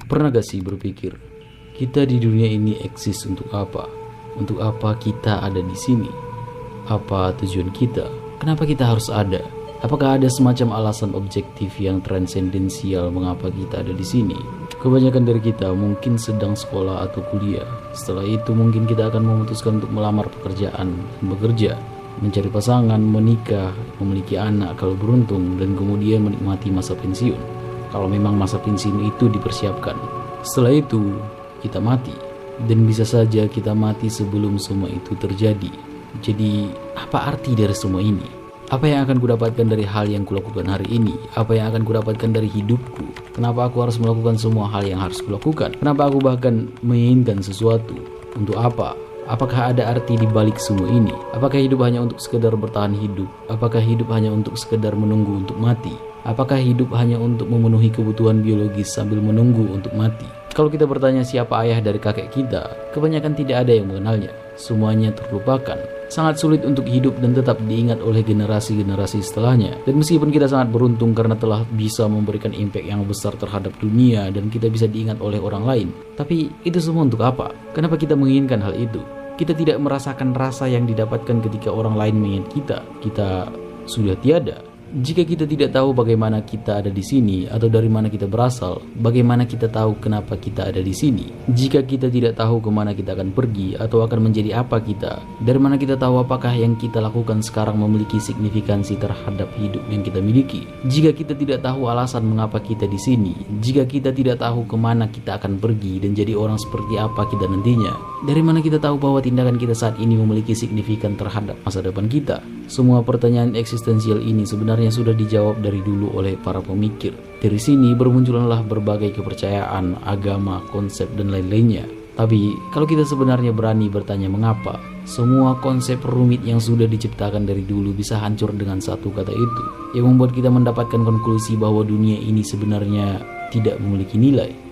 Pernah gak sih berpikir, kita di dunia ini eksis untuk apa? Untuk apa kita ada di sini? Apa tujuan kita? Kenapa kita harus ada? Apakah ada semacam alasan objektif yang transendensial mengapa kita ada di sini? Kebanyakan dari kita mungkin sedang sekolah atau kuliah. Setelah itu mungkin kita akan memutuskan untuk melamar pekerjaan dan bekerja, mencari pasangan, menikah, memiliki anak kalau beruntung, dan kemudian menikmati masa pensiun. Kalau memang masa pensiun itu dipersiapkan. Setelah itu kita mati, dan bisa saja kita mati sebelum semua itu terjadi. Jadi apa arti dari semua ini? Apa yang akan kudapatkan dari hal yang kulakukan hari ini? Apa yang akan kudapatkan dari hidupku? Kenapa aku harus melakukan semua hal yang harus kulakukan? Kenapa aku bahkan menginginkan sesuatu? Untuk apa? Apakah ada arti di balik semua ini? Apakah hidup hanya untuk sekedar bertahan hidup? Apakah hidup hanya untuk sekedar menunggu untuk mati? Apakah hidup hanya untuk memenuhi kebutuhan biologis sambil menunggu untuk mati? Kalau kita bertanya siapa ayah dari kakek kita, kebanyakan tidak ada yang mengenalnya. Semuanya terlupakan. Sangat sulit untuk hidup dan tetap diingat oleh generasi-generasi setelahnya. Dan meskipun kita sangat beruntung karena telah bisa memberikan impact yang besar terhadap dunia dan kita bisa diingat oleh orang lain, tapi itu semua untuk apa? Kenapa kita menginginkan hal itu? Kita tidak merasakan rasa yang didapatkan ketika orang lain mengingat kita. Kita sudah tiada. Jika kita tidak tahu bagaimana kita ada di sini atau dari mana kita berasal, bagaimana kita tahu kenapa kita ada di sini? Jika kita tidak tahu kemana kita akan pergi atau akan menjadi apa kita, dari mana kita tahu apakah yang kita lakukan sekarang memiliki signifikansi terhadap hidup yang kita miliki? Jika kita tidak tahu alasan mengapa kita di sini, jika kita tidak tahu kemana kita akan pergi dan jadi orang seperti apa kita nantinya, dari mana kita tahu bahwa tindakan kita saat ini memiliki signifikan terhadap masa depan kita? Semua pertanyaan eksistensial ini sebenarnya sudah dijawab dari dulu oleh para pemikir. Dari sini bermunculanlah berbagai kepercayaan, agama, konsep, dan lain-lainnya. Tapi kalau kita sebenarnya berani bertanya mengapa, semua konsep rumit yang sudah diciptakan dari dulu bisa hancur dengan satu kata itu, yang membuat kita mendapatkan konklusi bahwa dunia ini sebenarnya tidak memiliki nilai.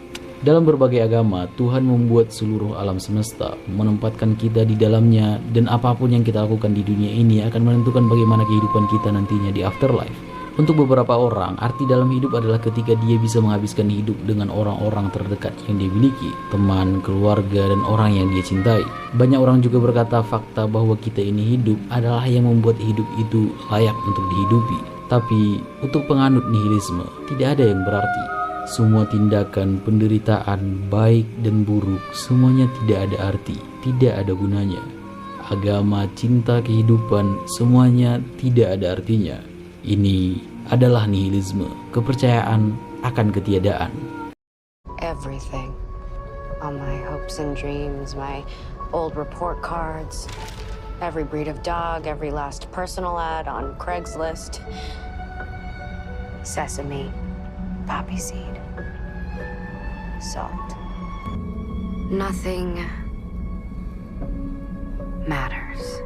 Dalam berbagai agama, Tuhan membuat seluruh alam semesta, menempatkan kita di dalamnya, dan apapun yang kita lakukan di dunia ini akan menentukan bagaimana kehidupan kita nantinya di afterlife. Untuk beberapa orang, arti dalam hidup adalah ketika dia bisa menghabiskan hidup dengan orang-orang terdekat yang dia miliki, teman, keluarga, dan orang yang dia cintai. Banyak orang juga berkata fakta bahwa kita ini hidup adalah yang membuat hidup itu layak untuk dihidupi. Tapi untuk penganut nihilisme, tidak ada yang berarti. Semua tindakan, penderitaan, baik dan buruk, semuanya tidak ada arti, tidak ada gunanya. Agama, cinta, kehidupan, semuanya tidak ada artinya. Ini adalah nihilisme, kepercayaan akan ketiadaan. Everything. All my hopes and dreams, my old report cards, every breed of dog, every last personal ad on Craigslist, sesame, poppy seed, salt. Nothing matters.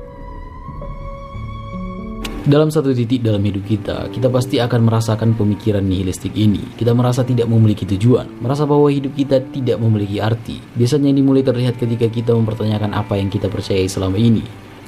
Dalam satu titik dalam hidup kita pasti akan merasakan pemikiran nihilistik ini. Kita merasa tidak memiliki tujuan, merasa bahwa hidup kita tidak memiliki arti. Biasanya ini mulai terlihat ketika kita mempertanyakan apa yang kita percayai selama ini.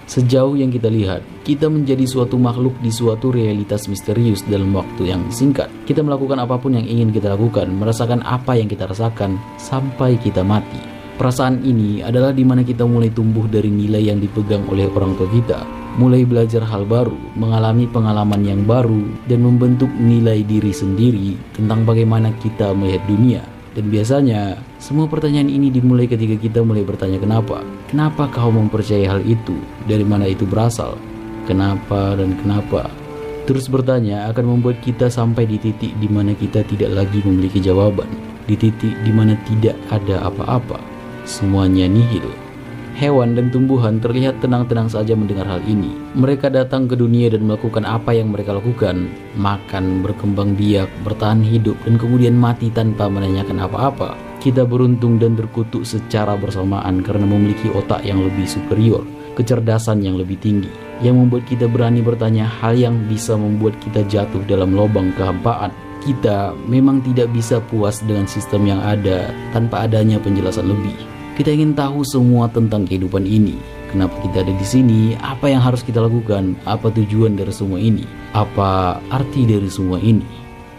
Sejauh yang kita lihat, kita menjadi suatu makhluk di suatu realitas misterius dalam waktu yang singkat. Kita melakukan apapun yang ingin kita lakukan, merasakan apa yang kita rasakan, sampai kita mati. Perasaan ini adalah di mana kita mulai tumbuh dari nilai yang dipegang oleh orang tua kita. Mulai belajar hal baru, mengalami pengalaman yang baru, dan membentuk nilai diri sendiri tentang bagaimana kita melihat dunia. Dan biasanya, semua pertanyaan ini dimulai ketika kita mulai bertanya kenapa. Kenapa kau mempercayai hal itu? Dari mana itu berasal? Kenapa dan kenapa? Terus bertanya akan membuat kita sampai di titik di mana kita tidak lagi memiliki jawaban. Di titik di mana tidak ada apa-apa. Semuanya nihil. Hewan dan tumbuhan terlihat tenang-tenang saja mendengar hal ini. Mereka datang ke dunia dan melakukan apa yang mereka lakukan. Makan, berkembang biak, bertahan hidup, dan kemudian mati tanpa menanyakan apa-apa. Kita beruntung dan terkutuk secara bersamaan karena memiliki otak yang lebih superior, kecerdasan yang lebih tinggi, yang membuat kita berani bertanya hal yang bisa membuat kita jatuh dalam lubang kehampaan. Kita memang tidak bisa puas dengan sistem yang ada tanpa adanya penjelasan lebih. Kita ingin tahu semua tentang kehidupan ini. Kenapa kita ada di sini? Apa yang harus kita lakukan? Apa tujuan dari semua ini? Apa arti dari semua ini?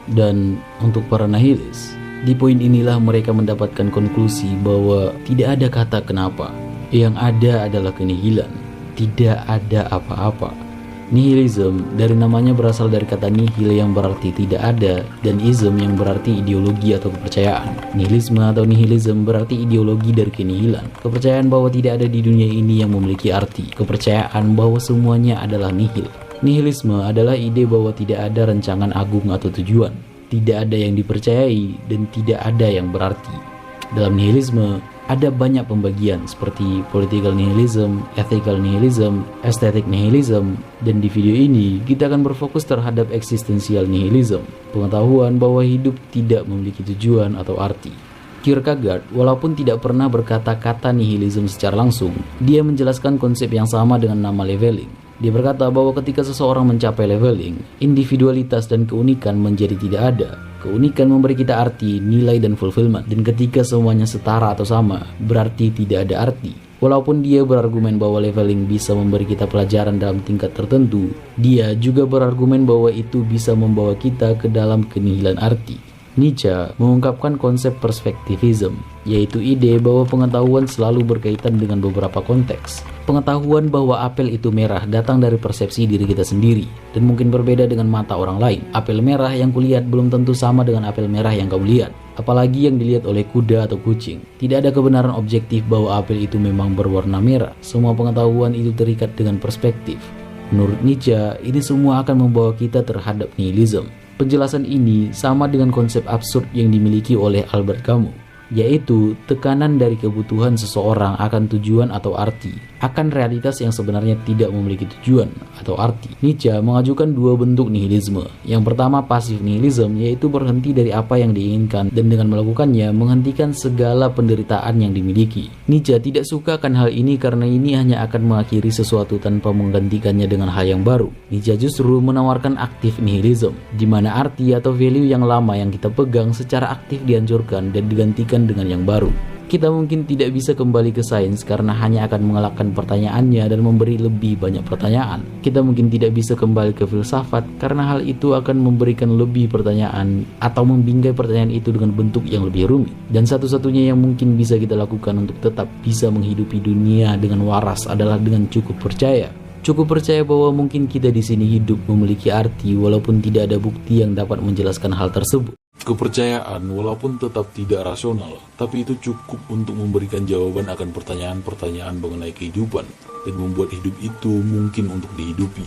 Dan untuk para nihilis, Di poin inilah mereka mendapatkan konklusi bahwa tidak ada kata kenapa. Yang ada adalah kenihilan. Tidak ada apa-apa. Nihilism dari namanya berasal dari kata nihil yang berarti tidak ada, dan ism yang berarti ideologi atau kepercayaan. Nihilisme atau nihilism berarti ideologi dari kenihilan. Kepercayaan bahwa tidak ada di dunia ini yang memiliki arti. Kepercayaan bahwa semuanya adalah nihil. Nihilisme adalah ide bahwa tidak ada rancangan agung atau tujuan. Tidak ada yang dipercayai dan tidak ada yang berarti. Dalam nihilisme, ada banyak pembagian seperti political nihilism, ethical nihilism, aesthetic nihilism, dan di video ini kita akan berfokus terhadap existential nihilism, pengetahuan bahwa hidup tidak memiliki tujuan atau arti. Kierkegaard, walaupun tidak pernah berkata-kata nihilism secara langsung, dia menjelaskan konsep yang sama dengan nama leveling. Dia berkata bahwa ketika seseorang mencapai leveling, individualitas dan keunikan menjadi tidak ada. Keunikan memberi kita arti, nilai, dan fulfillment. Dan ketika semuanya setara atau sama, berarti tidak ada arti. Walaupun dia berargumen bahwa leveling bisa memberi kita pelajaran dalam tingkat tertentu, dia juga berargumen bahwa itu bisa membawa kita ke dalam kenihilan arti. Nietzsche mengungkapkan konsep perspektivism, yaitu ide bahwa pengetahuan selalu berkaitan dengan beberapa konteks. Pengetahuan bahwa apel itu merah datang dari persepsi diri kita sendiri, dan mungkin berbeda dengan mata orang lain. Apel merah yang kulihat belum tentu sama dengan apel merah yang kamu lihat, apalagi yang dilihat oleh kuda atau kucing. Tidak ada kebenaran objektif bahwa apel itu memang berwarna merah. Semua pengetahuan itu terikat dengan perspektif. Menurut Nietzsche, ini semua akan membawa kita terhadap nihilism. Penjelasan ini sama dengan konsep absurd yang dimiliki oleh Albert Camus, yaitu tekanan dari kebutuhan seseorang akan tujuan atau arti, akan realitas yang sebenarnya tidak memiliki tujuan atau arti. Nietzsche mengajukan dua bentuk nihilisme. Yang pertama pasif nihilism, yaitu berhenti dari apa yang diinginkan dan dengan melakukannya menghentikan segala penderitaan yang dimiliki. Nietzsche tidak suka akan hal ini karena ini hanya akan mengakhiri sesuatu tanpa menggantikannya dengan hal yang baru. Nietzsche justru menawarkan aktif nihilism, di mana arti atau value yang lama yang kita pegang secara aktif dihancurkan dan digantikan dengan yang baru. Kita mungkin tidak bisa kembali ke sains karena hanya akan mengelakkan pertanyaannya dan memberi lebih banyak pertanyaan. Kita mungkin tidak bisa kembali ke filsafat karena hal itu akan memberikan lebih pertanyaan atau membingkai pertanyaan itu dengan bentuk yang lebih rumit. Dan satu-satunya yang mungkin bisa kita lakukan untuk tetap bisa menghidupi dunia dengan waras adalah dengan cukup percaya. Cukup percaya bahwa mungkin kita di sini hidup memiliki arti walaupun tidak ada bukti yang dapat menjelaskan hal tersebut. Kepercayaan walaupun tetap tidak rasional, tapi itu cukup untuk memberikan jawaban akan pertanyaan-pertanyaan mengenai kehidupan dan membuat hidup itu mungkin untuk dihidupi.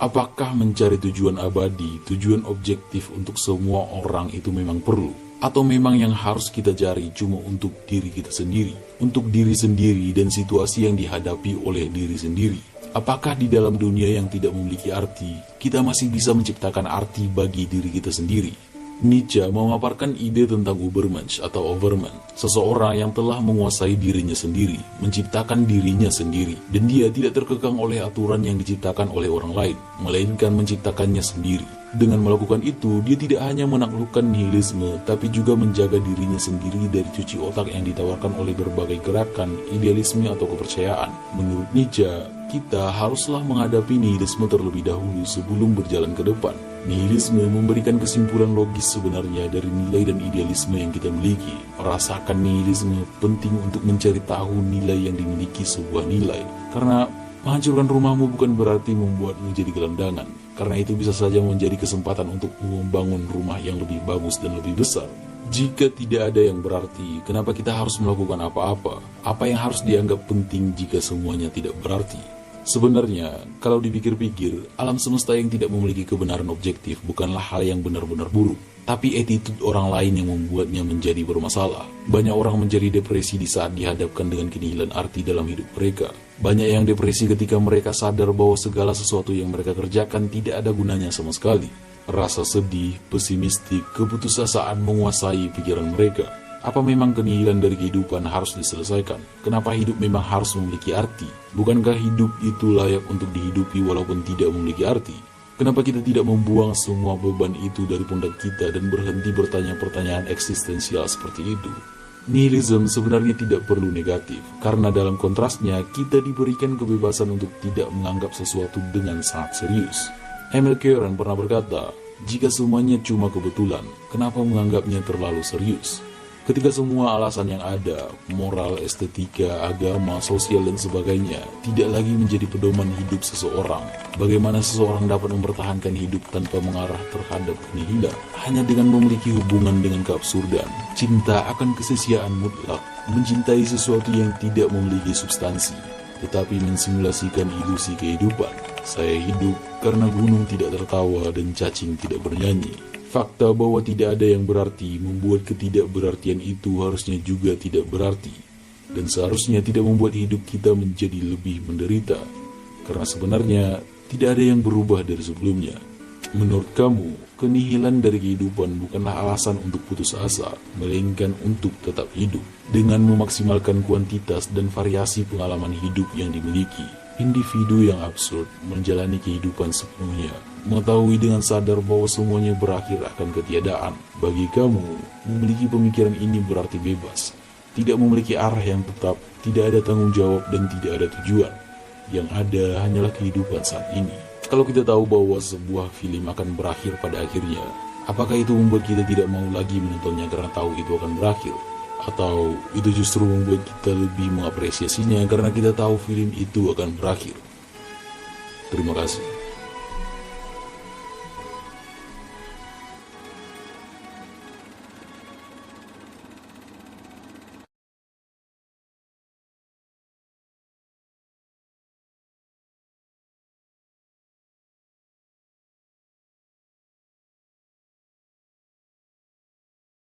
Apakah mencari tujuan abadi, tujuan objektif untuk semua orang itu memang perlu? Atau memang yang harus kita cari cuma untuk diri kita sendiri, untuk diri sendiri dan situasi yang dihadapi oleh diri sendiri? Apakah di dalam dunia yang tidak memiliki arti, kita masih bisa menciptakan arti bagi diri kita sendiri? Nietzsche memaparkan ide tentang Übermensch atau Overman, seseorang yang telah menguasai dirinya sendiri, menciptakan dirinya sendiri, dan dia tidak terkekang oleh aturan yang diciptakan oleh orang lain, melainkan menciptakannya sendiri. Dengan melakukan itu, dia tidak hanya menaklukkan nihilisme, tapi juga menjaga dirinya sendiri dari cuci otak yang ditawarkan oleh berbagai gerakan, idealisme atau kepercayaan. Menurut Nietzsche, kita haruslah menghadapi nihilisme terlebih dahulu sebelum berjalan ke depan. Nihilisme memberikan kesimpulan logis sebenarnya dari nilai dan idealisme yang kita miliki. Merasakan nihilisme penting untuk mencari tahu nilai yang dimiliki sebuah nilai. Karena menghancurkan rumahmu bukan berarti membuatmu jadi gelandangan. Karena itu bisa saja menjadi kesempatan untuk membangun rumah yang lebih bagus dan lebih besar. Jika tidak ada yang berarti, kenapa kita harus melakukan apa-apa? Apa yang harus dianggap penting jika semuanya tidak berarti? Sebenarnya, kalau dipikir-pikir, alam semesta yang tidak memiliki kebenaran objektif bukanlah hal yang benar-benar buruk. Tapi attitude orang lain yang membuatnya menjadi bermasalah. Banyak orang menjadi depresi di saat dihadapkan dengan kenihilan arti dalam hidup mereka. Banyak yang depresi ketika mereka sadar bahwa segala sesuatu yang mereka kerjakan tidak ada gunanya sama sekali. Rasa sedih, pesimistik, keputusasaan menguasai pikiran mereka. Apa memang kenihilan dari kehidupan harus diselesaikan? Kenapa hidup memang harus memiliki arti? Bukankah hidup itu layak untuk dihidupi walaupun tidak memiliki arti? Kenapa kita tidak membuang semua beban itu dari pundak kita dan berhenti bertanya pertanyaan eksistensial seperti itu? Nihilism sebenarnya tidak perlu negatif, karena dalam kontrasnya kita diberikan kebebasan untuk tidak menganggap sesuatu dengan sangat serius. Emil Cioran pernah berkata, Jika semuanya cuma kebetulan, kenapa menganggapnya terlalu serius? Ketika semua alasan yang ada, moral, estetika, agama, sosial, dan sebagainya, tidak lagi menjadi pedoman hidup seseorang, bagaimana seseorang dapat mempertahankan hidup tanpa mengarah terhadap kenihilan? Hanya dengan memiliki hubungan dengan keabsurdan, cinta akan kesia-siaan mutlak, mencintai sesuatu yang tidak memiliki substansi, tetapi mensimulasikan ilusi kehidupan. Saya hidup karena gunung tidak tertawa dan cacing tidak bernyanyi. Fakta bahwa tidak ada yang berarti membuat ketidakberartian itu harusnya juga tidak berarti, dan seharusnya tidak membuat hidup kita menjadi lebih menderita, karena sebenarnya tidak ada yang berubah dari sebelumnya. Menurut kamu, kenihilan dari kehidupan bukanlah alasan untuk putus asa, melainkan untuk tetap hidup, dengan memaksimalkan kuantitas dan variasi pengalaman hidup yang dimiliki. Individu yang absurd menjalani kehidupan sepenuhnya, mengetahui dengan sadar bahwa semuanya berakhir akan ketiadaan. Bagi kamu, memiliki pemikiran ini berarti bebas, tidak memiliki arah yang tetap, tidak ada tanggung jawab dan tidak ada tujuan. Yang ada hanyalah kehidupan saat ini. Kalau kita tahu bahwa sebuah film akan berakhir pada akhirnya, apakah itu membuat kita tidak mau lagi menontonnya karena tahu itu akan berakhir? Atau itu justru membuat kita lebih mengapresiasinya karena kita tahu film itu akan berakhir? Terima kasih.